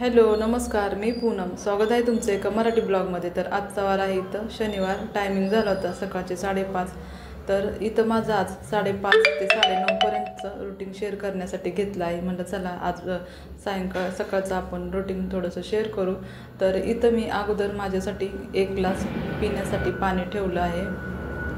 Hello नमस्कार, मी पूनम. स्वागत आहे तुमचं एका मराठी ब्लॉगमध्ये. तर आजचा वार आहे, इथं शनिवार. टायमिंग झाला होता सकाळचे 5:30. तर इथं माझं आज 5:30 ते 9:30पर्यंतचं रुटीन शेअर करण्यासाठी घेतलं आहे. म्हटलं चला आज सकाळचं आपण रुटीन थोडंसं शेअर करू. तर इथं मी अगोदर माझ्यासाठी 1 ग्लास पिण्यासाठी पाणी ठेवलं आहे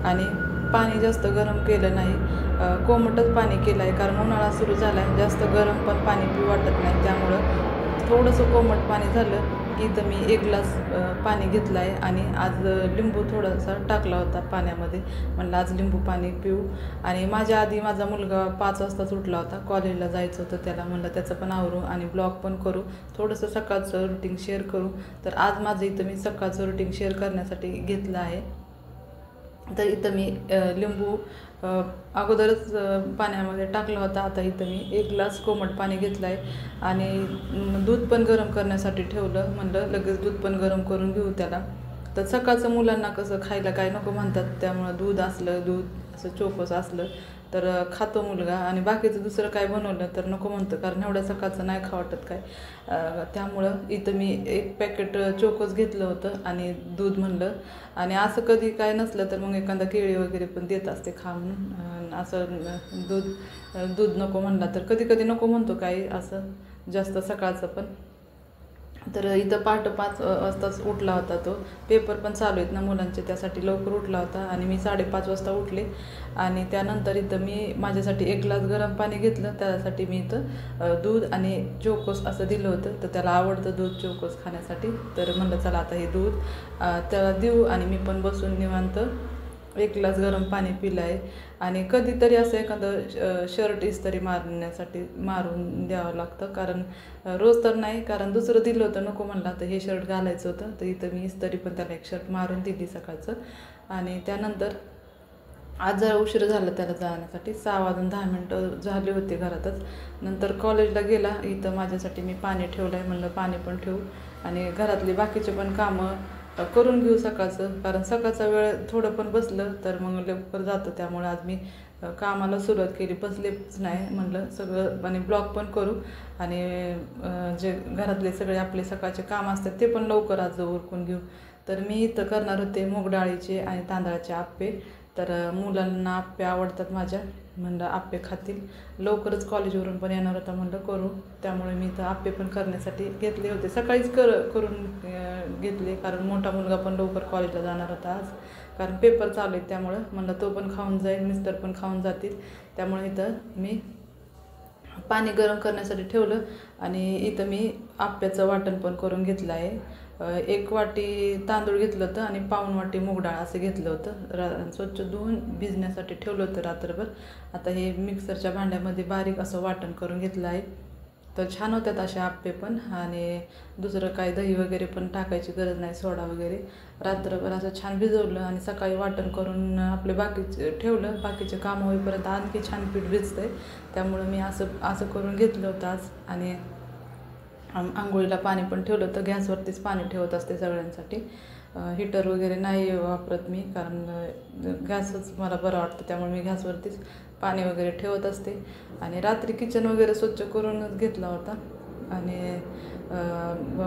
आणि पाणी जास्त गरम केलं नाही, कोमटच पाणी केलं आहे. कारण उन्हाळा सुरू झाला आहे, जास्त गरम पण पाणी पिऊ वाटत नाही. त्यामुळं थोडंसं कोमट पाणी झालं की इथं मी 1 ग्लास पाणी घेतलं आहे आणि आज लिंबू थोडासा टाकला होता पाण्यामध्ये. म्हणलं आज लिंबू पाणी पिऊ. आणि माझ्या आधी माझा मुलगा 5 वाजताच उठला होता, कॉलेजला जायचं होतं त्याला. म्हणलं त्याचं पण आवरू आणि ब्लॉग पण करू, थोडंसं सकाळचं रुटीन शेअर करू. तर आज माझं इथं मी सकाळचं रुटीन शेअर करण्यासाठी घेतलं आहे. तर इथं मी लिंबू अगोदरच पाण्यामध्ये टाकला होता. आता इथं मी 1 ग्लास कोमट पाणी घेतलं आहे आणि दूध पण गरम करण्यासाठी ठेवलं. म्हणलं लगेच दूध पण गरम करून घेऊ त्याला. तर सकाळचं मुलांना कसं खायला काय नको म्हणतात, त्यामुळं दूध असं चोकोस असलं तर खातो मुलगा. आणि बाकीचं दुसरं काय बनवलं तर नको म्हणतं, कारण एवढ्या सकाळचं नाही खावं वाटत काय. त्यामुळं इथं मी 1 पॅकेट चोकोस घेतलं होतं आणि दूध म्हणलं. आणि असं कधी काय नसलं तर मग एखादा केळी वगैरे पण देत असते खा म्हणून. असं दूध नको म्हणला तर कधी कधी नको म्हणतो काही असं जास्त सकाळचं पण. तर इथं 5:30 वाजताच उठला होता तो. पेपर पण चालू आहेत ना मुलांचे, त्यासाठी लवकर उठला होता आणि मी 5:30 वाजता उठले. आणि त्यानंतर इथं मी माझ्यासाठी 1 ग्लास गरम पाणी घेतलं. त्यासाठी मी इथं दूध आणि चोकोस असं दिलं होतं. तर त्याला आवडतं दूध चोकोस खाण्यासाठी. तर म्हणलं चला आता हे दूध त्याला देऊ आणि मी पण बसून निवांत 1 ग्लास गरम पाणी पिलं आहे. आणि कधीतरी असं एखादं शर्ट इस्त्री मारून द्यावं लागतं, कारण रोज तर नाही, कारण दुसरं दिलं होतं नको म्हणलं तर हे शर्ट घालायचं होतं. तर इथं मी इस्त्री पण त्याला 1 शर्ट मारून दिली सकाळचं. आणि त्यानंतर आज जरा उशीर झाला त्याला जाण्यासाठी, 6:10 झाले होते घरातच. नंतर कॉलेजला गेला. इथं माझ्यासाठी मी पाणी ठेवलं आहे, म्हणलं पाणी पण ठेवू आणि घरातली बाकीचे पण कामं करून घेऊ सकाळचं. कारण सकाळचा वेळ थोडं पण बसलं तर मग लवकर जातं. त्यामुळे आज मी कामाला सुरुवात केली, बसलेच नाही. म्हणलं सगळं आणि ब्लॉग पण करू आणि जे घरातले सगळे आपले सकाळचे काम असतात ते पण लवकर आज उरकून घेऊ. तर मी इथं करणार होते मूग डाळीचे आणि तांदळाचे आप्पे. तर मुलांना आप्पे आवडतात माझ्या, म्हणलं आप्पे खातील. लवकरच कॉलेजवरून पण येणार होता, म्हणलं करू. त्यामुळे मी इथं आप्पे पण करण्यासाठी घेतले होते. सकाळीच करून घेतले, कारण मोठा मुलगा पण लवकर कॉलेजला जाणार होता आज, कारण पेपर चालू आहेत. त्यामुळं म्हणलं तो पण खाऊन जाईल, मिस्टर पण खाऊन जातील. त्यामुळे इथं मी पाणी गरम करण्यासाठी ठेवलं आणि इथं मी आप्याचं वाटण पण करून घेतलं आहे. 1 वाटी तांदूळ घेतलं होतं आणि 1/2 वाटी मूग डाळ असं घेतलं होतं. स्वच्छ धुवून भिजण्यासाठी ठेवलं होतं रात्रभर. आता हे मिक्सरच्या भांड्यामध्ये बारीक असं वाटण करून घेतलं आहे. तर छान होतात असे आप्पे पण. आणि दुसरं काय दही वगैरे पण टाकायची गरज नाही, सोडा वगैरे. रात्रभर असं छान भिजवलं आणि सकाळी वाटण करून आपले बाकीचे कामं होईपर्यंत आणखी छान पीठ भिजतं आहे. त्यामुळं मी असं करून घेतलं होतं आज. आणि आंघोळीला पाणी पण ठेवलं होतं. गॅसवरतीच पाणी ठेवत असते सगळ्यांसाठी, हीटर वगैरे नाही वापरत मी, कारण गॅसच मला बरं वाटतं. त्यामुळे मी गॅसवरतीच पाणी वगैरे ठेवत असते. आणि रात्री किचन वगैरे स्वच्छ करूनच घेतला होता. आणि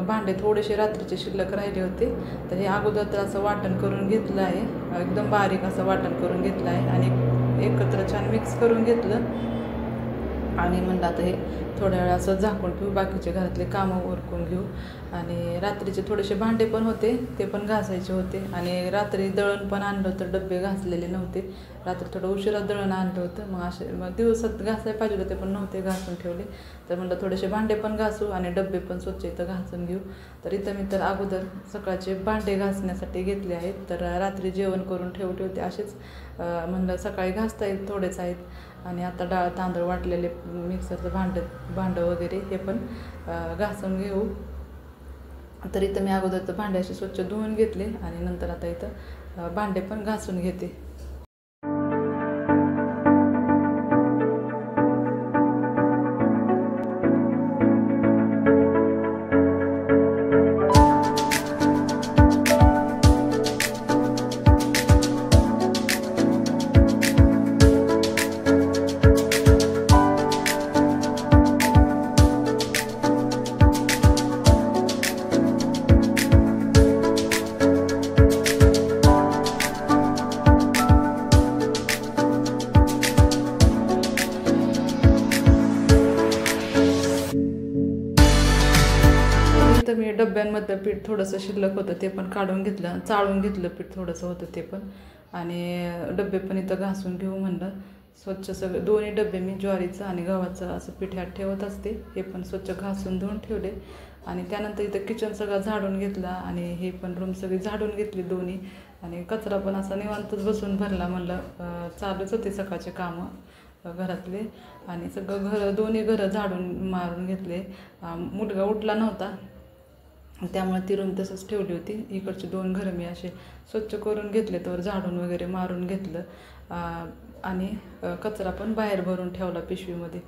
भांडे थोडेसे रात्रीचे शिल्लक राहिले होते, तर हे अगोदर तर असं वाटण करून घेतलं आहे, एकदम बारीक असं वाटण करून घेतलं आहे आणि एकत्र छान मिक्स करून घेतलं. आणि म्हणलं आता हे थोड्या वेळ असं झाकून ठेवू, बाकीचे घरातले कामं उरकून घेऊ. आणि रात्रीचे थोडेसे भांडे पण होते, ते पण घासायचे होते. आणि रात्री दळण पण आणलं होतं, डब्बे घासलेले नव्हते. रात्री थोडं उशिरा दळण आणलं होतं, मग दिवसात घासायला पाहिजे होते पण नव्हते, घासून ठेवले. तर म्हणलं थोडेसे भांडे पण घासू आणि डब्बे पण स्वच्छ इथं घासून घेऊ. तर इथं मी अगोदर सकाळचे भांडे घासण्यासाठी घेतले आहेत. तर रात्री जेवण करून ठेवते असेच, म्हणलं सकाळी घासता येईल, थोडेच आहेत. आणि आता डाळ तांदूळ वाटलेले मिक्सरचं भांडं वगैरे हे पण घासून घेऊ. तर इथं मी अगोदर भांडे असे स्वच्छ धुवून घेतले आणि नंतर आता इथं भांडे पण घासून घेते. इथं मी डब्यांमधलं पीठ थोडंसं शिल्लक होतं ते पण काढून घेतलं, चाळून घेतलं पीठ थोडंसं होतं ते पण. आणि डबे पण इथं घासून घेऊ म्हणलं. स्वच्छ सगळं दोन्ही डबे मी ज्वारीचं आणि गव्हाचं असं पीठ ह्यात ठेवत असते. हे पण स्वच्छ घासून धुवून ठेवले. आणि त्यानंतर इथं किचन सगळं झाडून घेतला आणि हे पण रूम सगळी झाडून घेतली दोन्ही. आणि कचरा पण असा निवांतच बसून भरला. म्हणलं चालूच होते सकाळचे कामं घरातले. आणि सगळं दोन्ही घरं झाडून मारून घेतले. मुलगा उठला नव्हता त्यामुळे ती रूम तसंच ठेवली होती. इकडचे 2 घरं मी असे स्वच्छ करून घेतले, तर झाडून वगैरे मारून घेतलं. आणि कचरा पण बाहेर भरून ठेवला पिशवीमध्ये.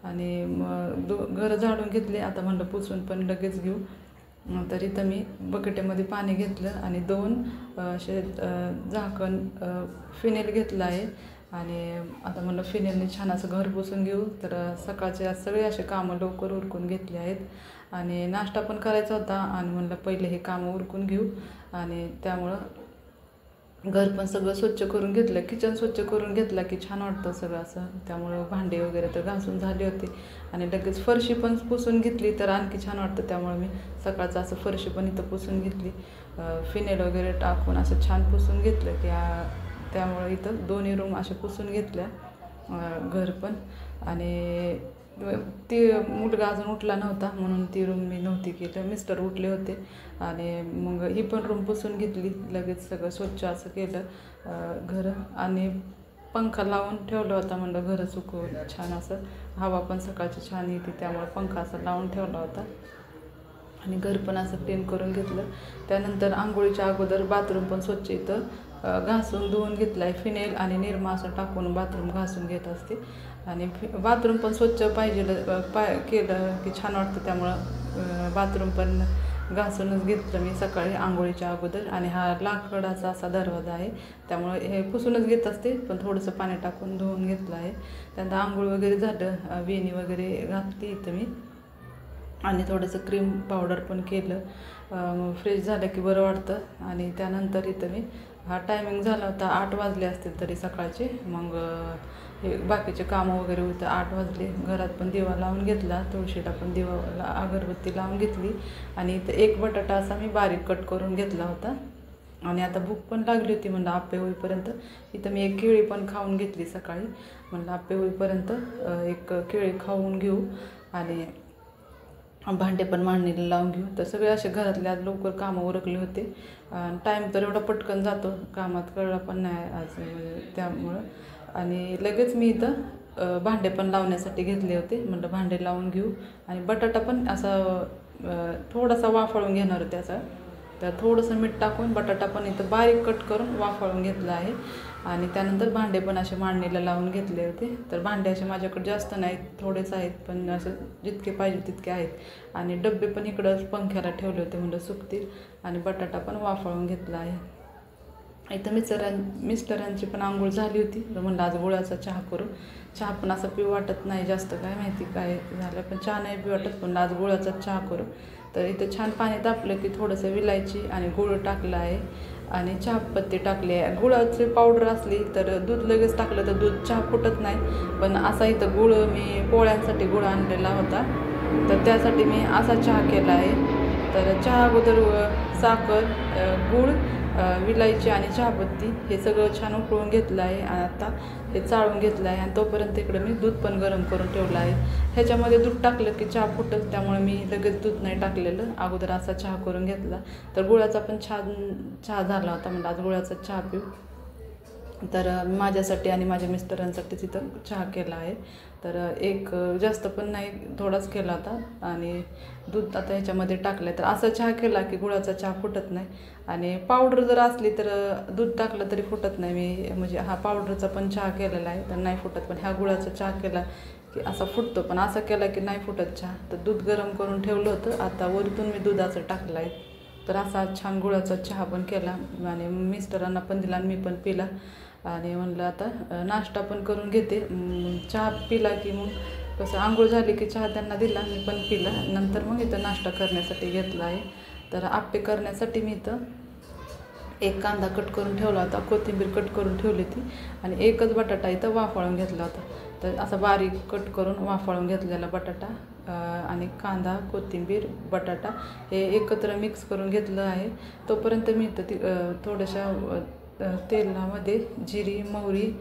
आणि मग घरं झाडून घेतले. आता म्हणलं पुसून पण लगेच घेऊ. तर इथं मी बकेटेमध्ये पाणी घेतलं आणि 2 असे झाकण फिनेल घेतलं आहे. आणि आता म्हणलं फिनेलने छान असं घर पुसून घेऊ. तर सकाळचे सगळे असे कामं लवकर उरकून घेतले आहेत. आणि नाश्ता पण करायचा होता आणि म्हणलं पहिले हे कामं उरकून घेऊ. आणि त्यामुळं घर पण सगळं स्वच्छ करून घेतलं. किचन स्वच्छ करून घेतला की छान वाटतं सगळं असं. त्यामुळं भांडे वगैरे तर घासून झाले होते. आणि लगेच फरशी पण पुसून घेतली तर आणखी छान वाटतं. त्यामुळे मी सकाळचं असं फरशी पण इथं पुसून घेतली. फिनेल वगैरे टाकून असं छान पुसून घेतलं की त्यामुळे इथं दोन्ही रूम अशा पुसून घेतल्या. घर पण. आणि ती मुलगा अजून उठला नव्हता म्हणून ती रूम मी नव्हती केलं. मिस्टर उठले होते. आणि मग ही पण रूम पुसून घेतली. लगेच सगळं स्वच्छ असं केलं घर. आणि पंखा लावून ठेवला होता. म्हणलं घरं सुकवून छान असं हवा पण सकाळची छान येते त्यामुळे पंखा असा लावून ठेवला होता. आणि घर पण असं क्लीन करून घेतलं. त्यानंतर आंघोळीच्या अगोदर बाथरूम पण स्वच्छ इथं घासून धुवून घेतला आहे. फिनेल आणि निरमा असं टाकून बाथरूम घासून घेत असते. आणि बाथरूम पण स्वच्छ पाहिजे केलं की छान वाटतं. त्यामुळं बाथरूम पण घासूनच घेतलं मी सकाळी आंघोळीच्या अगोदर. आणि हा लाकडाचा असा दरवाजा आहे त्यामुळे हे पुसूनच घेत असते, पण थोडंसं पाणी टाकून धुवून घेतलं आहे. त्यानंतर आंघोळ वगैरे झालं, वेणी वगैरे घातली इथं मी. आणि थोडंसं क्रीम पावडर पण केलं. फ्रेश झालं की बरं वाटतं. आणि त्यानंतर इथं मी हा टायमिंग झाला होता 8 वाजले असतील तरी सकाळचे. मग हे बाकीचे कामं वगैरे होतं. 8 वाजले. घरात पण दिवा लावून घेतला, तुळशीला पण दिवा अगरबत्ती लावून घेतली. आणि इथं 1 बटाटा असा मी बारीक कट करून घेतला होता. आणि आता भूक पण लागली होती. म्हणलं आप्पे होईपर्यंत इथं मी 1 केळी पण खाऊन घेतली सकाळी. म्हणलं आप्पे होईपर्यंत 1 केळी खाऊन घेऊ आणि भांडे पण मांडणीला लावून घेऊ. तर सगळे असे घरातले आज लवकर कामं उरकले होते. टाईम तर एवढा पटकन जातो कामात कळला पण नाही आज त्यामुळं. आणि लगेच मी इथं भांडे पण लावण्यासाठी घेतले होते. म्हटलं भांडे लावून घेऊ. आणि बटाटा पण असा थोडासा वाफळून घेणार होते असा. तर थोडंसं मीठ टाकून बटाटा पण इथं बारीक कट करून वाफळून घेतला आहे. आणि त्यानंतर भांडे पण असे मांडणीला लावून घेतले होते. तर भांडे असे माझ्याकडे जास्त नाहीत, थोडेच आहेत, पण असं जितके पाहिजे तितके आहेत. आणि डबे पण इकडं पंख्याला ठेवले होते, म्हणलं सुकतील. आणि बटाटा पण वाफळून घेतला आहे. इथं मिस्टरांची पण आंघोळ झाली होती. तर म्हणलं आज गुळाचा चहा करू. चहा पण असं पिऊ वाटत नाही जास्त, काय माहिती काय झालं, पण चहा नाही पिऊ वाटत. पण आज गुळाचा चहा करू. तर इथं छान पाणी तापलं की थोडंसं विलायची आणि गुळ टाकलं आहे. आणि चहापत्ती टाकली आहे. गुळाची पावडर असली तर दूध लगेच टाकलं तर दूध चहा फुटत नाही. पण असा इथं गुळ मी पोळ्यांसाठी गुळ आणलेला होता, तर त्यासाठी मी असा चहा केला आहे. तर चहा अगोदर साखर, गूळ, विलायची आणि चहापत्ती हे सगळं छान उकळून घेतलं आहे. आणि आता हे चाळून घेतलं आहे. आणि तोपर्यंत इकडे मी दूध पण गरम करून ठेवलं आहे. ह्याच्यामध्ये दूध टाकलं की चहा फुटल, त्यामुळे मी लगेच दूध नाही टाकलेलं, अगोदर असा चहा करून घेतला. तर गुळाचा पण छान चहा झाला होता. म्हणजे आज गुळाचा चहा पिऊ. तर माझ्यासाठी आणि माझ्या मिस्टरांसाठी तिथं चहा केला आहे. तर एक जास्त पण नाही, थोडाच केला होता. आणि दूध आता ह्याच्यामध्ये टाकलं आहे. तर असा चहा केला की गुळाचा चहा फुटत नाही. आणि पावडर जर असली तर दूध टाकलं तरी फुटत नाही. मी म्हणजे हा पावडरचा पण चहा केलेला आहे तर नाही फुटत. पण ह्या गुळाचा चहा केला की असा फुटतो, पण असा केला की नाही फुटत चहा. तर दूध गरम करून ठेवलं होतं, आता वरतून मी दुधाचं टाकलं आहे. तर असा छान गुळाचा चहा पण केला आणि मिस्टरांना पण दिला आणि मी पण पिला. आणि म्हणलं आता नाश्ता पण करून घेते. चहा पिला की मग कसं आंघोळ झाली की चहा त्यांना दिला, मी पण पिला. नंतर मग इथं नाश्ता करण्यासाठी घेतला आहे. तर आप्पे करण्यासाठी मी इथं 1 कांदा कट करून ठेवला होता, कोथिंबीर कट करून ठेवली होती. आणि 1च बटाटा इथं वाफळून घेतला होता. तर असा बारीक कट करून वाफळून घेतलेला बटाटा आणि कांदा, कोथिंबीर, बटाटा हे एकत्र मिक्स करून घेतलं आहे. तोपर्यंत मी इथं थोड्याशा तेलामध्ये जिरी, मोहरी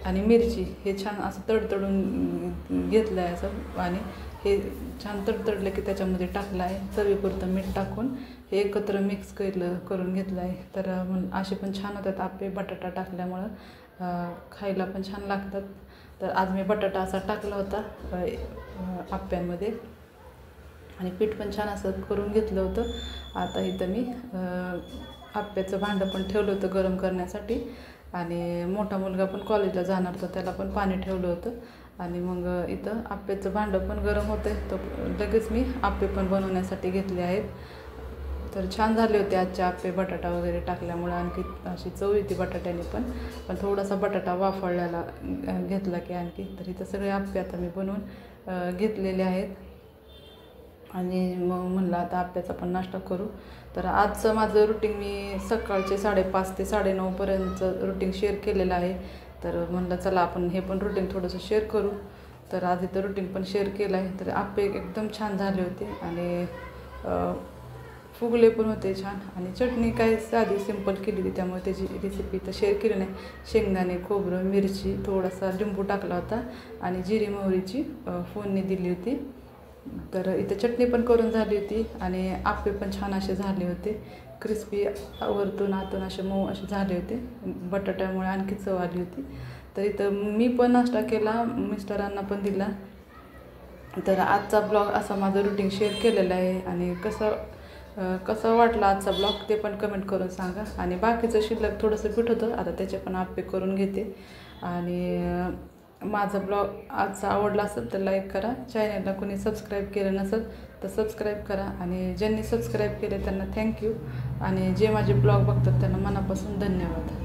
आणि मिरची हे छान असं तडतडून घेतलं आहे असं, आणि हे छान तडतडलं की त्याच्यामध्ये टाकलं आहे. चवीपुरतं मीठ टाकून हे एकत्र मिक्स करून घेतलं आहे. तर असे पण छान होतात आप्पे बटाटा टाकल्यामुळं, खायला पण छान लागतात. तर आज मी बटाटा असा टाकला होता आप्प्यांमध्ये, आणि पीठ पण छान असं करून घेतलं होतं. आता इथं मी आप्प्याचं भांडं पण ठेवलं होतं गरम करण्यासाठी, आणि मोठा मुलगा पण कॉलेजला जाणार होता, त्याला पण पाणी ठेवलं होतं. आणि मग इथं आप्प्याचं भांडं पण गरम होतं, तर लगेच मी आप्पे पण बनवण्यासाठी घेतले आहेत. तर छान झाले होते आजचे आप्पे बटाटा वगैरे टाकल्यामुळं, आणखी अशी चव येते बटाट्याने पण थोडासा बटाटा वाफळलेला घेतला की आणखी. तर इथं सगळे आप्पे आता मी बनवून घेतलेले आहेत, आणि मग म्हणलं आता आप्प्याचा पण नाश्ता करू. तर आजचं माझं रुटीन मी सकाळचे 5:30 ते 9:30पर्यंतचं रुटीन शेअर केलेलं आहे. तर म्हणलं चला आपण हे पण रुटीन थोडंसं शेअर करू. तर आज इथं रुटीन पण शेअर केलं आहे. तर आप्पे एकदम छान झाले होते, आणि फुगले पण होते छान. आणि चटणी काय साधी सिंपल केली होती, त्यामुळे त्याची रेसिपी तर शेअर केली नाही. शेंगदाणे, खोबरं, मिरची, थोडासा लिंबू टाकला होता, आणि जिरी मोहरीची फोडणी दिली होती. तर इथे चटणी पण करून झाली होती, आणि आप्पे पण छान असे झाले होते, क्रिस्पी, वरतून आतून असे मऊ असे झाले होते. बटाट्यामुळे आणखी चव आली होती. तर इथं मी पण नाश्ता केला, मिस्टरांना पण दिला. तर आजचा ब्लॉग असा माझं रुटीन शेअर केलेलं आहे, आणि कसं वाटलं आजचा ब्लॉग ते पण कमेंट करून सांगा. आणि बाकीचं शिल्लक थोडंसं पीठ होतं, आता त्याचे पण आप्पे करून घेते. आणि माझा ब्लॉग आजचा आवडला असेल तर लाईक करा. चॅनलला कोणी सबस्क्राईब केलं नसेल तर सबस्क्राईब करा, आणि ज्यांनी सबस्क्राईब केले त्यांना थँक्यू, आणि जे माझे ब्लॉग बघतात त्यांना मनापासून धन्यवाद.